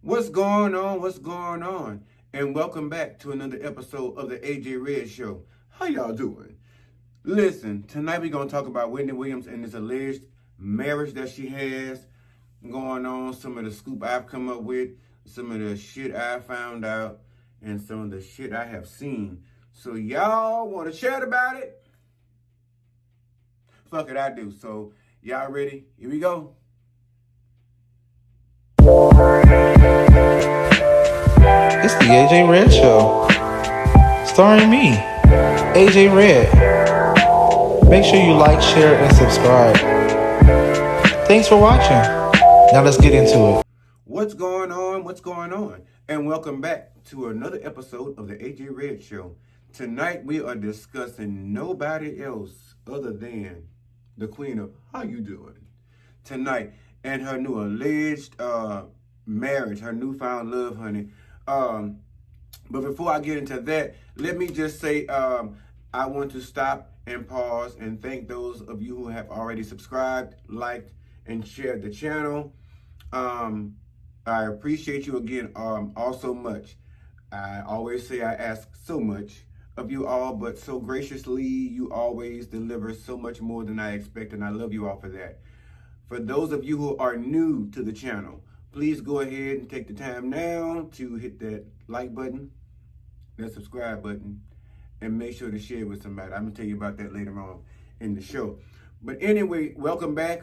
What's going on? What's going on? And welcome back to another episode of the AJ Red Show. How y'all doing? Listen, tonight we're going to talk about Wendy Williams and this alleged marriage that she has going on, some of the scoop I've come up with, some of the shit I found out, and some of the shit I have seen. So y'all want to chat about it? Fuck it, I do. So y'all ready? Here we go. It's the AJ Red Show, starring me, AJ Red. Make sure you like, share, and subscribe. Thanks for watching. Now let's get into it. What's going on? What's going on? And welcome back to another episode of the AJ Red Show. Tonight we are discussing nobody else other than the Queen of How You Doing tonight and her new alleged marriage, her newfound love, honey. But before I get into that, let me just say I want to stop and pause and thank those of you who have already subscribed, liked, and shared the channel. I appreciate you again all so much. I always say I ask so much of you all, but so graciously you always deliver so much more than I expect, and I love you all for that. For those of you who are new to the channel, please go ahead and take the time now to hit that like button, that subscribe button, and make sure to share it with somebody. I'm going to tell you about that later on in the show. But anyway, welcome back,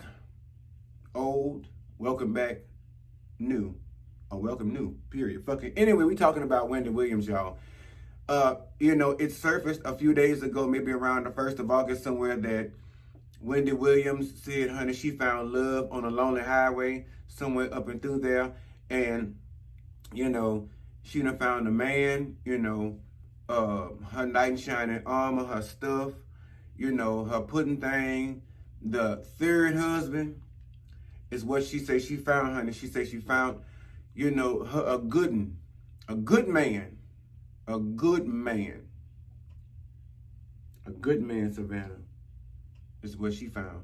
old, welcome back, new, or welcome new, period. Fucking anyway, we talking about Wendy Williams, y'all. It surfaced a few days ago, maybe around the 1st of August somewhere, that Wendy Williams said, honey, she found love on a lonely highway somewhere up and through there. And, she done found a man, her knight in shining armor, her stuff, her pudding thing. The third husband is what she said she found, honey. She said she found, her a good man, a good man, Savannah, is what she found.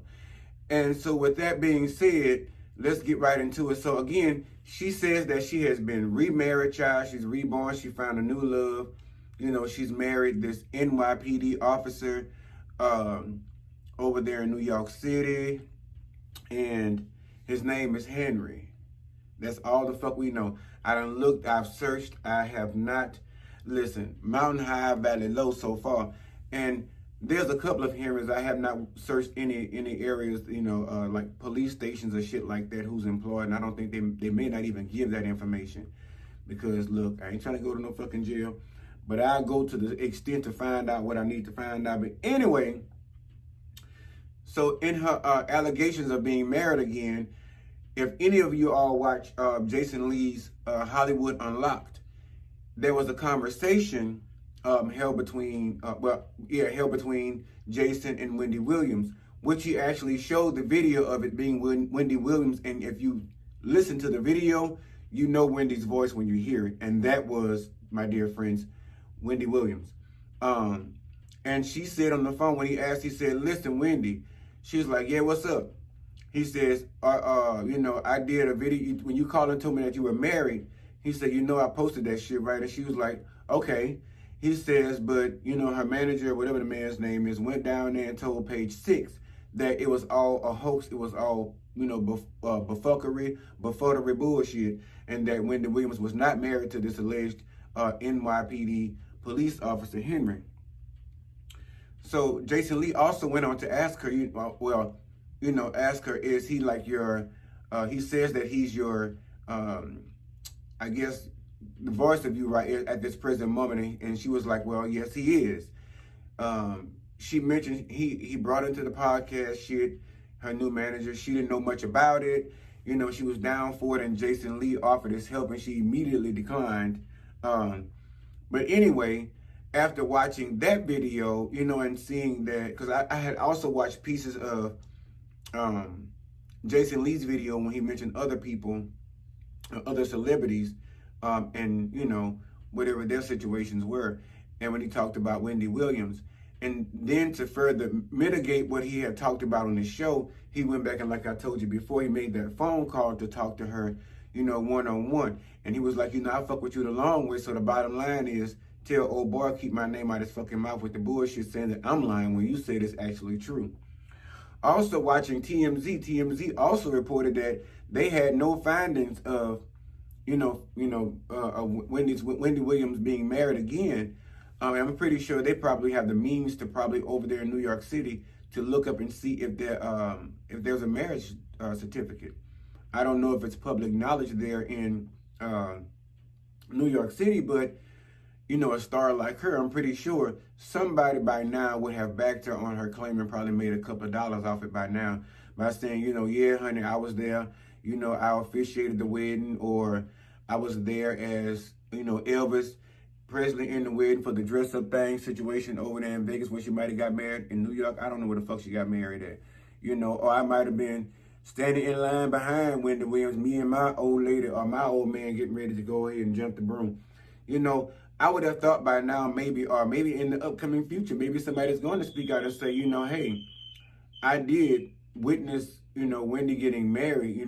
And so with that being said, let's get right into it. So again, she says that she has been remarried, child. She's reborn. She found a new love. She's married this NYPD officer over there in New York City. And his name is Henry. That's all the fuck we know. I done looked, I've searched, I have not. Listen, mountain high, valley low so far. And there's a couple of Henrys. I have not searched any areas, like police stations or shit like that who's employed. And I don't think they may not even give that information. Because look, I ain't trying to go to no fucking jail. But I'll go to the extent to find out what I need to find out. But anyway, so in her allegations of being married again, if any of you all watch Jason Lee's Hollywood Unlocked, there was a conversation held between Jason and Wendy Williams, which he actually showed the video of it being Wendy Williams. And if you listen to the video, you know Wendy's voice when you hear it. And that was, my dear friends, Wendy Williams. And she said on the phone when he asked, he said, listen, Wendy. She was like, yeah, what's up? He says, I did a video when you called and told me that you were married. He said, I posted that shit, right? And she was like, okay. He says, but, her manager, whatever the man's name is, went down there and told Page 6 that it was all a hoax. It was all, befuckery bullshit. And that Wendy Williams was not married to this alleged NYPD police officer, Henry. So Jason Lee also went on to ask her, ask her, is he like your, he says that he's your, I guess, the voice of you right at this present moment. And she was like, well, yes, he is. She mentioned he brought into the podcast shit, her new manager. She didn't know much about it. She was down for it, and Jason Lee offered his help, and she immediately declined. But anyway, after watching that video, and seeing that, because I had also watched pieces of Jason Lee's video when he mentioned other people, other celebrities, and, whatever their situations were. And when he talked about Wendy Williams, and then to further mitigate what he had talked about on the show, he went back and, like I told you before, he made that phone call to talk to her, one-on-one. And he was like, I fuck with you the long way. So the bottom line is, tell old boy keep my name out his fucking mouth with the bullshit saying that I'm lying when you said it's actually true. Also watching TMZ also reported that they had no findings of, Wendy Williams being married again. I'm pretty sure they probably have the means to probably over there in New York City to look up and see if there's a marriage certificate. I don't know if it's public knowledge there in New York City, but a star like her, I'm pretty sure somebody by now would have backed her on her claim and probably made a couple of dollars off it by now by saying, yeah, honey, I was there, I officiated the wedding, or I was there as, Elvis Presley in the wedding for the dress-up thing situation over there in Vegas when she might have got married in New York. I don't know where the fuck she got married at, or I might have been standing in line behind Wendy Williams, me and my old lady or my old man getting ready to go ahead and jump the broom. I would have thought by now maybe in the upcoming future, maybe somebody's going to speak out and say, hey, I did witness, Wendy getting married,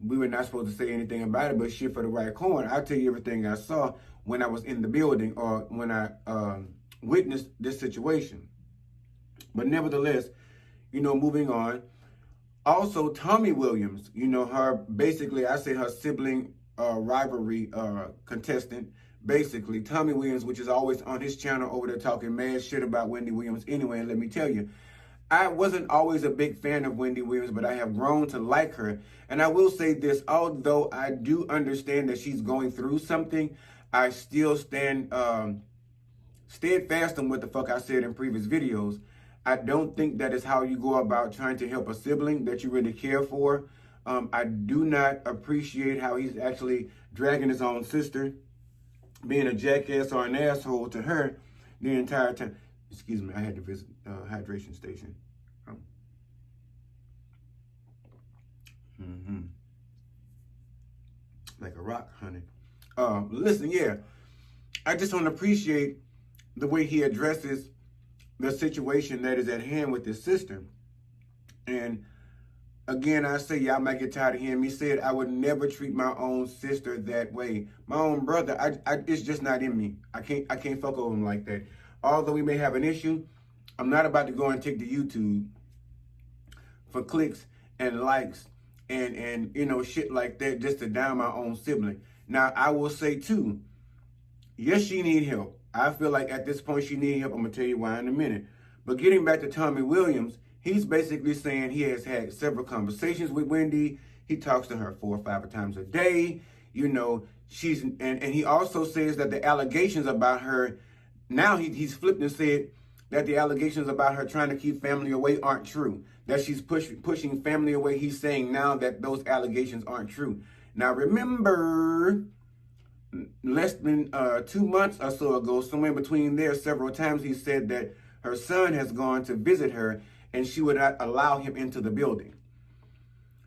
we were not supposed to say anything about it, but shit for the right coin. I'll tell you everything I saw when I was in the building or when I witnessed this situation. But nevertheless, moving on. Also, Tommy Williams, her, basically, I say her sibling rivalry contestant, basically, Tommy Williams, which is always on his channel over there talking mad shit about Wendy Williams anyway. And let me tell you, I wasn't always a big fan of Wendy Williams, but I have grown to like her. And I will say this, although I do understand that she's going through something, I still stand steadfast on what the fuck I said in previous videos. I don't think that is how you go about trying to help a sibling that you really care for. I do not appreciate how he's actually dragging his own sister, being a jackass or an asshole to her the entire time. Excuse me, I had to visit hydration station. Like a rock, honey. Listen, yeah, I just don't appreciate the way he addresses the situation that is at hand with his sister. And again, I say, y'all might get tired of hearing me say it, I would never treat my own sister that way. My own brother, it's just not in me. I can't fuck over him like that. Although we may have an issue, I'm not about to go and take to YouTube for clicks and likes and shit like that just to down my own sibling. Now, I will say too, yes, she need help. I feel like at this point she need help. I'm going to tell you why in a minute. But getting back to Tommy Williams, he's basically saying he has had several conversations with Wendy. He talks to her 4 or 5 times a day. She's and he also says that the allegations about her, now he's flipped and said that the allegations about her trying to keep family away aren't true. That she's pushing family away. He's saying now that those allegations aren't true. Now remember, less than 2 months or so ago, somewhere between there, several times he said that her son has gone to visit her and she would not allow him into the building.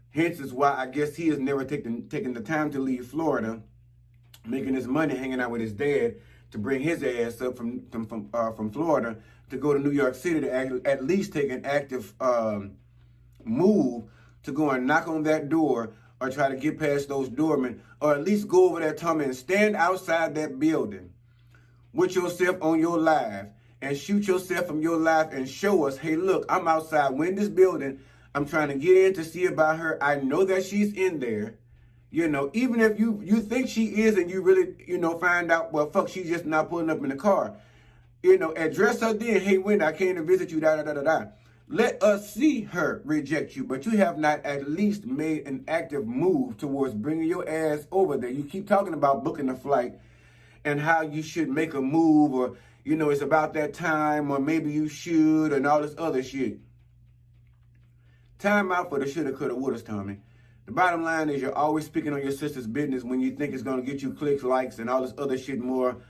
Hence is why I guess he has never taken the time to leave Florida, making his money hanging out with his dad to bring his ass up from Florida to go to New York City to at least take an active move to go and knock on that door or try to get past those doormen, or at least go over there, Tommy, and stand outside that building with yourself on your live and shoot yourself from your live and show us, hey, look, I'm outside Wendy's building. I'm trying to get in to see about her. I know that she's in there. Even if you think she is and you really, find out, well, fuck, she's just not pulling up in the car. Address her then, hey, Wendy, I came to visit you, da-da-da-da-da. Let us see her reject you, but you have not at least made an active move towards bringing your ass over there. You keep talking about booking a flight and how you should make a move, or, it's about that time, or maybe you should, and all this other shit. Time out for the shoulda, coulda, woulda, Tommy. The bottom line is you're always speaking on your sister's business when you think it's going to get you clicks, likes, and all this other shit, more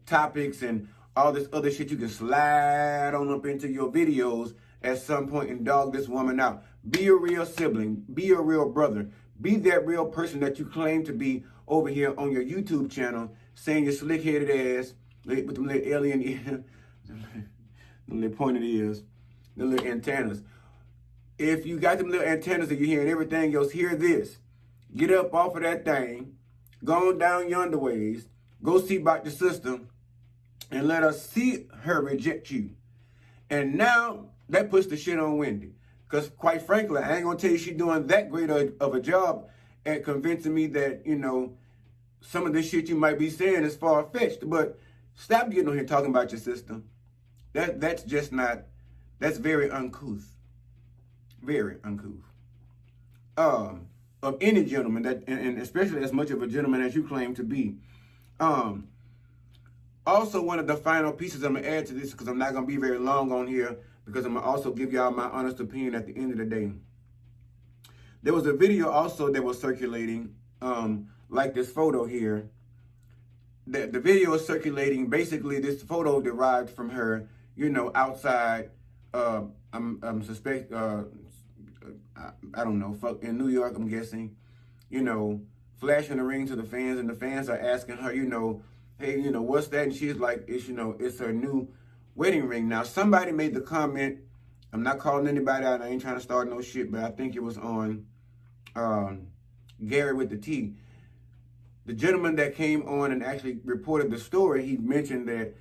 topics and all this other shit you can slide on up into your videos at some point and dog this woman out. Be a real sibling. Be a real brother. Be that real person that you claim to be over here on your YouTube channel, saying your slick-headed ass with them little alien ears, the little pointed ears, the little antennas. If you got them little antennas and you're hearing everything else, hear this. get up off of that thing, go on down yonder ways, go see about your sister, and let us see her reject you. And now that puts the shit on Wendy. Because quite frankly, I ain't going to tell you she's doing that great of a job at convincing me that, some of this shit you might be saying is far-fetched. But stop getting on here talking about your sister. That's just not, that's very uncouth. Very uncouth. Of any gentleman, that, and especially as much of a gentleman as you claim to be. Also, one of the final pieces I'm going to add to this, because I'm not going to be very long on here, because I'm going to also give y'all my honest opinion at the end of the day. There was a video also that was circulating, like this photo here. The video is circulating, basically this photo derived from her, outside, I'm suspect, I don't know, in New York, I'm guessing, flashing the ring to the fans, and the fans are asking her, hey, what's that? And she's like, it's her new wedding ring. Now, somebody made the comment, I'm not calling anybody out, I ain't trying to start no shit, but I think it was on Gary with the T. The gentleman that came on and actually reported the story, he mentioned that,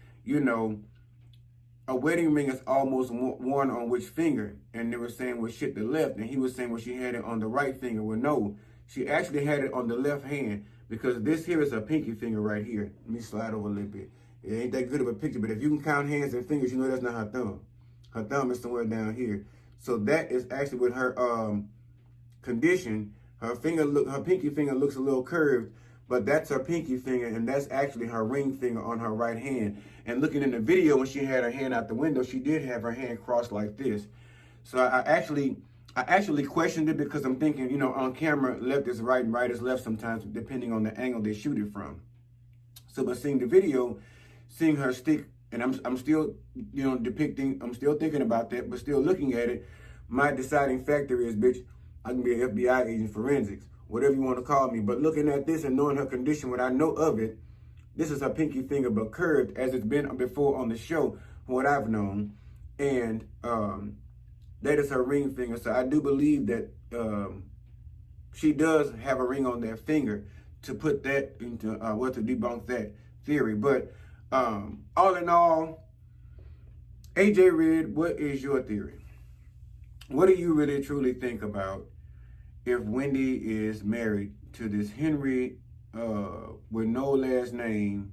a wedding ring is almost worn on which finger? And they were saying, well, shit, the left. And he was saying, well, she had it on the right finger. Well, no, she actually had it on the left hand, because this here is her pinky finger right here. Let me slide over a little bit. It ain't that good of a picture, but if you can count hands and fingers, that's not her thumb. Her thumb is somewhere down here. So that is actually with her condition. Her pinky finger looks a little curved, but that's her pinky finger, and that's actually her ring finger on her right hand. And looking in the video, when she had her hand out the window, she did have her hand crossed like this. So I actually questioned it, because I'm thinking, on camera, left is right and right is left sometimes, depending on the angle they shoot it from. So, but seeing the video, seeing her stick, and I'm still, I'm still thinking about that, but still looking at it, my deciding factor is, bitch, I can be an FBI agent, forensics, whatever you want to call me. But looking at this and knowing her condition, what I know of it, this is her pinky finger, but curved, as it's been before on the show, from what I've known. And that is her ring finger. So I do believe that she does have a ring on that finger, to put that into, to debunk that theory. But all in all, AJ Red, what is your theory? What do you really truly think about if Wendy is married to this Henry with no last name,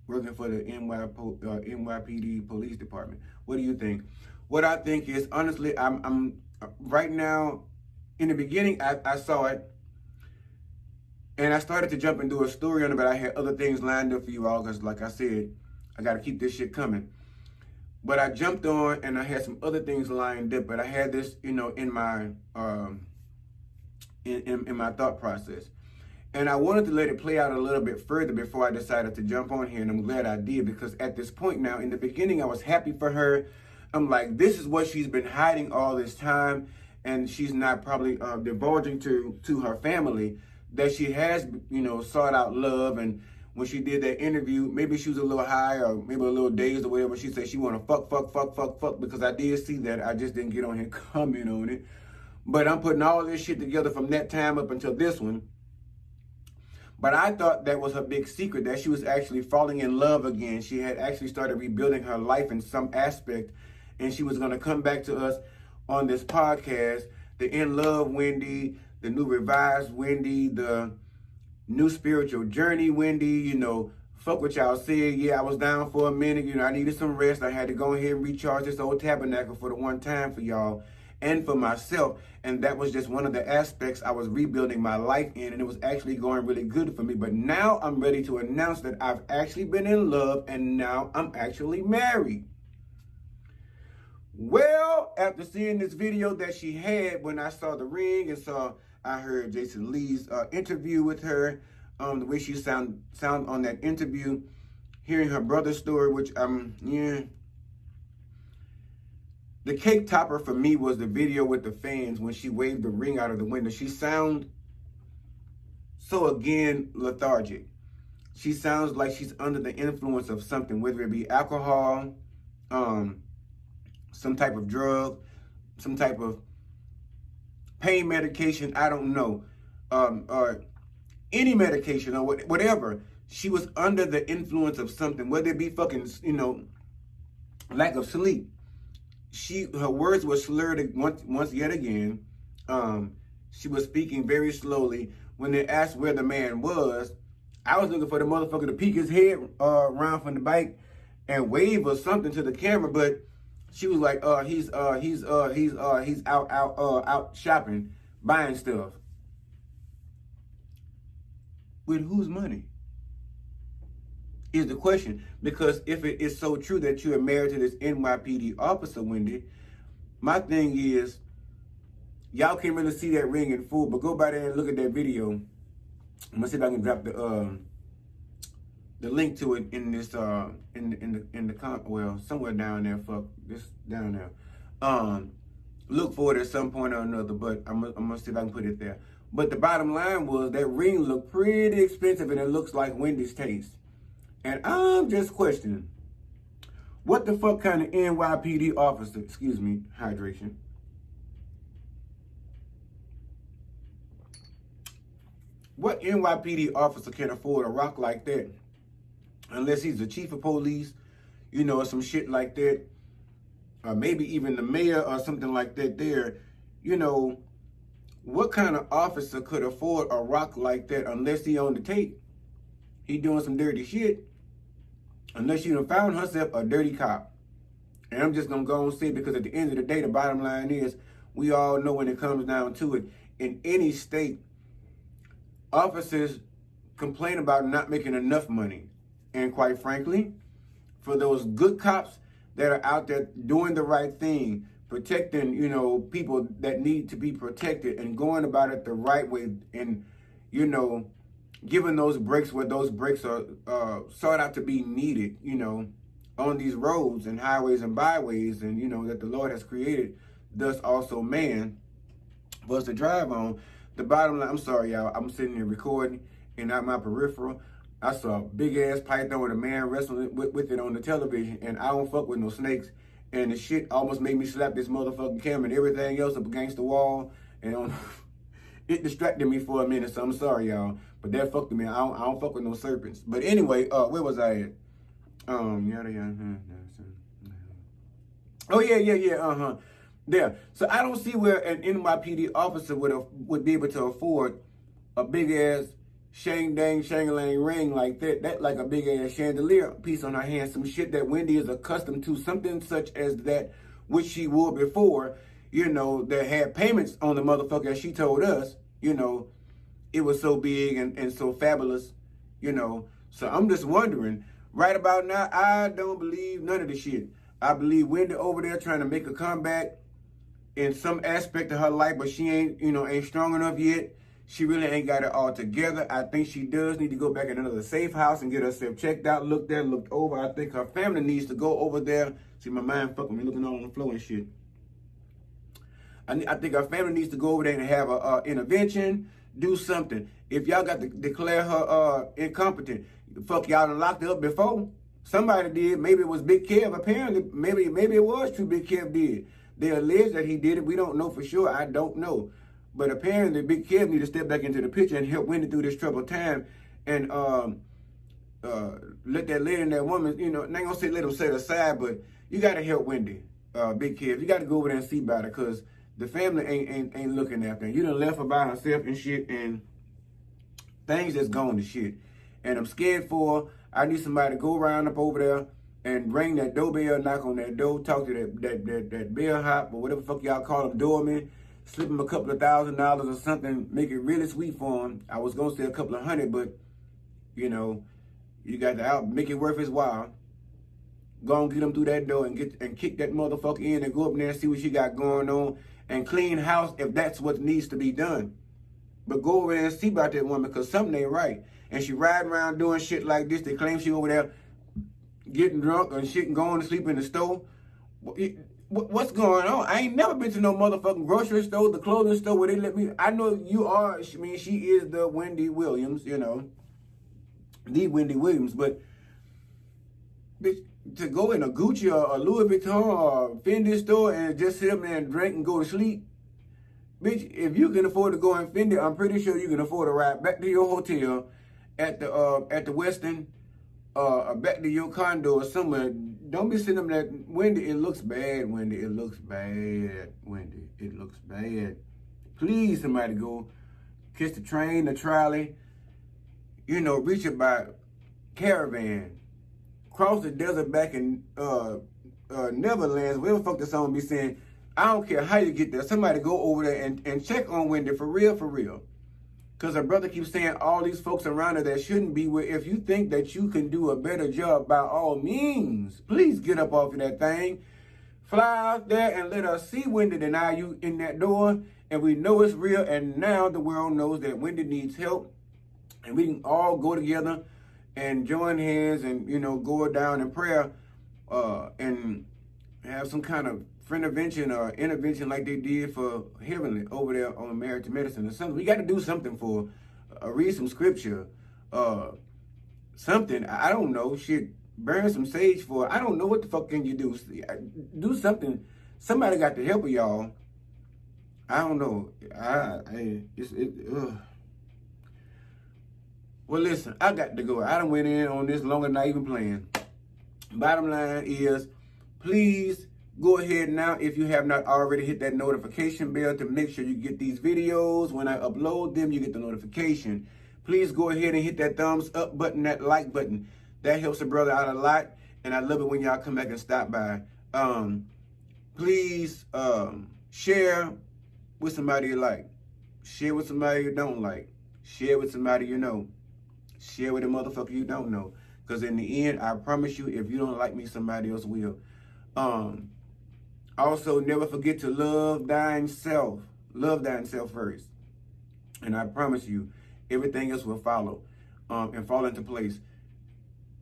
working for the NYPD police department? What do you think? What I think is, honestly, I'm right now, in the beginning, I saw it, and I started to jump and do a story on it, but I had other things lined up for you all, because like I said, I got to keep this shit coming. But I jumped on, and I had some other things lined up, but I had this, in my in my thought process. And I wanted to let it play out a little bit further before I decided to jump on here, and I'm glad I did, because at this point now, in the beginning, I was happy for her. I'm like, this is what she's been hiding all this time, and she's not probably divulging to her family that she has, sought out love. And when she did that interview, maybe she was a little high or maybe a little dazed or whatever. She said she want to fuck, because I did see that. I just didn't get on here comment on it. But I'm putting all this shit together from that time up until this one. But I thought that was her big secret, that she was actually falling in love again. She had actually started rebuilding her life in some aspect, and she was going to come back to us on this podcast, the In Love Wendy, the new revised Wendy, the new spiritual journey Wendy, fuck what y'all said. Yeah, I was down for a minute. I needed some rest. I had to go ahead and recharge this old tabernacle for the one time for y'all and for myself. And that was just one of the aspects I was rebuilding my life in, and it was actually going really good for me. But now I'm ready to announce that I've actually been in love, and now I'm actually married. Well, after seeing this video that she had, when I saw the ring and I heard Jason Lee's interview with her, the way she sound on that interview, hearing her brother's story, which the cake topper for me was the video with the fans when she waved the ring out of the window. She sound so, again, lethargic. She sounds like she's under the influence of something, whether it be alcohol, some type of drug, some type of pain medication, I don't know. or any medication or whatever. She was under the influence of something, whether it be fucking, lack of sleep. Her words were slurred once yet again. She was speaking very slowly. When they asked where the man was, I was looking for the motherfucker to peek his head around from the bike and wave or something to the camera, but she was like, he's out shopping, buying stuff. With whose money? Is the question. Because if it is so true that you are married to this NYPD officer, Wendy, my thing is, y'all can't really see that ring in full, but go by there and look at that video. I'm gonna see if I can drop the link to it in this well, somewhere down there. Fuck this down there. Look for it at some point or another, but I'm gonna see if I can put it there. But the bottom line was that ring looked pretty expensive, and it looks like Wendy's taste. And I'm just questioning, what the fuck kind of NYPD officer, excuse me, hydration, what NYPD officer can afford a rock like that? Unless he's the chief of police, or some shit like that. Or maybe even the mayor or something like that there. What kind of officer could afford a rock like that unless he on the tape? He doing some dirty shit. Unless you done found herself a dirty cop. And I'm just going to go and say, because at the end of the day, the bottom line is, we all know when it comes down to it, in any state, officers complain about not making enough money. And quite frankly, for those good cops that are out there doing the right thing, protecting, people that need to be protected and going about it the right way and, giving those breaks where those breaks are sought out to be needed, on these roads and highways and byways, and, that the Lord has created, thus also man, for us to drive on. The bottom line, I'm sorry, y'all, I'm sitting here recording, and out my peripheral, I saw a big-ass python with a man wrestling with it on the television, and I don't fuck with no snakes, and the shit almost made me slap this motherfucking camera and everything else up against the wall, and it distracted me for a minute, so I'm sorry, y'all. But that fucked with me. I don't fuck with no serpents. But anyway, where was I at? Oh, yeah. There. So I don't see where an NYPD officer would be able to afford a big-ass shang-dang, ring like that. That like a big-ass chandelier piece on her hand. Some shit that Wendy is accustomed to. Something such as that which she wore before, that had payments on the motherfucker, as she told us, it was so big and so fabulous, So I'm just wondering, right about now, I don't believe none of the shit. I believe Wendy over there trying to make a comeback in some aspect of her life, but she ain't, ain't strong enough yet. She really ain't got it all together. I think she does need to go back in another safe house and get herself checked out, looked over. I think her family needs to go over there. See, my mind fucking me looking all on the floor and shit. I think our family needs to go over there and have a intervention, do something. If y'all got to declare her incompetent, fuck, y'all done locked her up before. Somebody did. Maybe it was Big Kev. Apparently, maybe it was true Big Kev did. They allege that he did it. We don't know for sure. I don't know. But apparently, Big Kev need to step back into the picture and help Wendy through this troubled time and let that lady and that woman, I ain't gonna say let them set aside, but you got to help Wendy, Big Kev. You got to go over there and see about it, because the family ain't looking after her. You done left her by herself and shit, and things just going to shit. And I'm scared for her. I need somebody to go around up over there and ring that doorbell, knock on that door, talk to that bellhop or whatever the fuck y'all call them, doorman, slip him a couple of $1,000 or something, make it really sweet for him. I was gonna say a couple of hundred, but you got to make it worth his while. Go and get him through that door and kick that motherfucker in and go up there and see what she got going on and clean house if that's what needs to be done. But go over there and see about that woman, because something ain't right. And she riding around doing shit like this. They claim she over there getting drunk and shit and going to sleep in the store. What's going on? I ain't never been to no motherfucking grocery store, the clothing store where they let me. I know you are. I mean, she is the Wendy Williams, the Wendy Williams. But bitch, to go in a Gucci or a Louis Vuitton or Fendi store and just sit up there and drink and go to sleep, bitch, Bitch, if you can afford to go in Fendi, I'm pretty sure you can afford to ride back to your hotel at the Westin, back to your condo or somewhere. Don't be sitting up there, Wendy. It looks bad, Wendy. It looks bad, Wendy. It looks bad. Please, somebody go catch the train, the trolley. You know, reach it by caravan, cross the desert back in Neverlands. Whatever the fuck the song be saying. I don't care how you get there. Somebody go over there and check on Wendy for real, for real. Because her brother keeps saying all these folks around her that shouldn't be where. If you think that you can do a better job, by all means, please get up off of that thing. Fly out there and let us see Wendy deny you in that door. And we know it's real. And now the world knows that Wendy needs help. And we can all go together and join hands and, you know, go down in prayer and have some kind of intervention or intervention like they did for Heavenly over there on Married to Medicine or something. We got to do something for, read some scripture, something. I don't know, shit, burn some sage for. I don't know what the fuck can you do. Do something. Somebody got to help y'all. I don't know. Well, listen, I got to go. I done went in on this longer than I even planned. Bottom line is, please go ahead now, if you have not already, hit that notification bell to make sure you get these videos. When I upload them, you get the notification. Please go ahead and hit that thumbs up button, that like button. That helps a brother out a lot, and I love it when y'all come back and stop by. Please share with somebody you like. Share with somebody you don't like. Share with somebody you know. Share with a motherfucker you don't know. Because in the end, I promise you, if you don't like me, somebody else will. Also, never forget to love thine self. Love thine self first. And I promise you, everything else will follow and fall into place.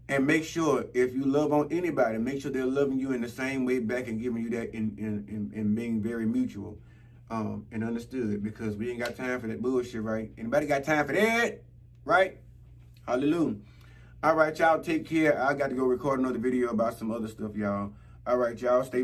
And make sure, if you love on anybody, make sure they're loving you in the same way back and giving you that in being very mutual and understood. Because we ain't got time for that bullshit, right? Anybody got time for that? Right? Hallelujah. All right, y'all, take care. I got to go record another video about some other stuff, y'all. All right, y'all, stay